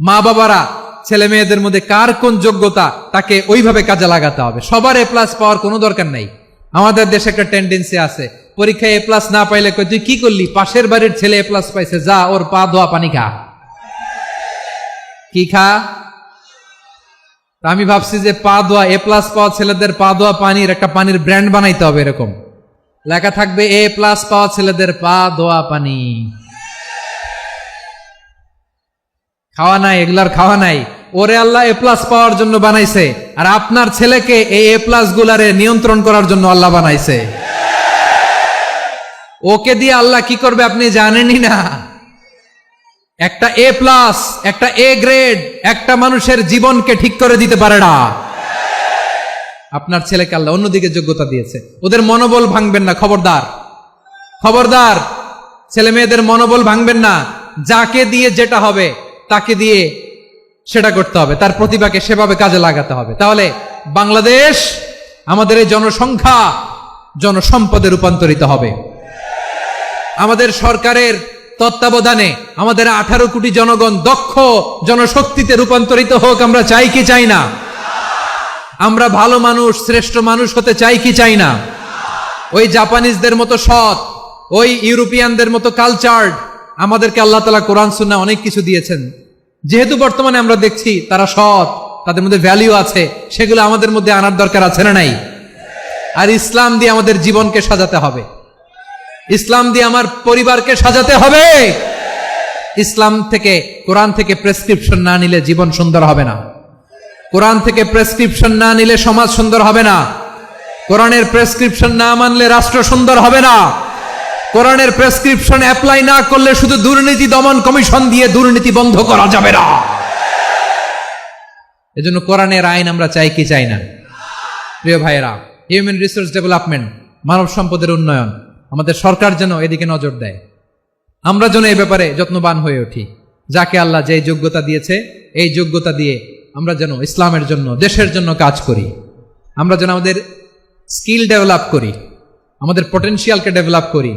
মা বাবারা ছেলে মেয়েদের মধ্যে কার কোন যোগ্যতা তাকে ওইভাবে কাজে লাগাতে হবে। সবার এ প্লাস পাওয়ার কোনো দরকার নাই। আমাদের দেশে একটা টেন্ডেন্সি আছে, পরীক্ষায় এ প্লাস না পাইলে কই তুই কি করলি, পাশের বাড়ির ছেলে এ প্লাস পাইছে, যা ওর পা ধোয়া পানি খা। কি খা? আমি ভাবছি যে পা ধোয়া, এ প্লাস পাওয়া ছেলেদের পা ধোয়া পানির একটা পানির ব্র্যান্ড বানাইতে হবে, এরকম লেখা থাকবে এ প্লাস পাওয়া ছেলেদের পা ধোয়া পানি। খাওয়া নাই, এগুলার খাওয়া নাই। ওরে আল্লাহ এ প্লাস পাওয়ার জন্য বানাইছে, আর আপনার ছেলেকে এই এ প্লাস গুলারে নিয়ন্ত্রণ করার জন্য আল্লাহ বানাইছে। ওকে দিয়ে আল্লাহ কি করবে আপনি জানেনই না। একটা এ প্লাস, একটা এ গ্রেড একটা মানুষের জীবনকে ঠিক করে দিতে পারে না। আপনার ছেলেকে আল্লাহ অন্যদিকে যোগ্যতা দিয়েছে। ওদের মনোবল ভাঙবেন না, খবরদার খবরদার। ছেলে মেয়েদের মনোবল ভাঙবেন না। যাকে দিয়ে যেটা হবে তাকে দিয়ে সেটা করতে হবে, তার প্রতিভাকে সেভাবে কাজে লাগাতে হবে। তাহলে বাংলাদেশ, আমাদের এই জনসংখ্যা জনসম্পদে রূপান্তরিত হবে। আমাদের সরকারের তত্ত্বাবধানে আমাদের 18 কোটি জনগণ দক্ষ জনশক্তিতে রূপান্তরিত হোক, আমরা চাই কি চাই না? আমরা ভালো মানুষ, শ্রেষ্ঠ মানুষ হতে চাই কি চাই না? ওই জাপানিজদের মতো সৎ, ওই ইউরোপিয়ানদের মতো কালচার্ড। আমাদেরকে আল্লাহ তাআলা কোরআন সুন্নাহ অনেক কিছু দিয়েছেন, যেহেতু বর্তমানে আমরা দেখছি তারা সৎ, তাদের মধ্যে ভ্যালু আছে, সেগুলো আমাদের মধ্যে আনার দরকার আছে না নাই? আর ইসলাম দিয়ে আমাদের জীবনকে সাজাতে হবে, ইসলাম দিয়ে আমার পরিবারকে সাজাতে হবে। ইসলাম থেকে, কোরআন থেকে প্রেসক্রিপশন না নিলে জীবন সুন্দর হবে না। কোরআন থেকে প্রেসক্রিপশন না নিলে সমাজ সুন্দর হবে না। কোরআনের প্রেসক্রিপশন না মানলে রাষ্ট্র সুন্দর হবে না। কোরআনের প্রেসক্রিপশন অ্যাপ্লাই না করলে শুধু দুর্নীতি দমন কমিশন দিয়ে দুর্নীতি বন্ধ করা যাবে না। এজন্য কোরআনের আইন আমরা চাই কি চাই না? প্রিয় ভাইয়েরা, হিউম্যান রিসোর্স ডেভেলপমেন্ট, মানব সম্পদের উন্নয়ন, আমাদের সরকার যেন এদিকে নজর দেয়। আমরা যেন এই ব্যাপারে যত্নবান হয়ে উঠি। যাকে আল্লাহ যে যোগ্যতা দিয়েছে, এই যোগ্যতা দিয়ে আমরা যেন ইসলামের জন্য, দেশের জন্য কাজ করি। আমরা যেন আমাদের স্কিল ডেভেলপ করি, আমাদের পটেনশিয়ালকে ডেভেলপ করি।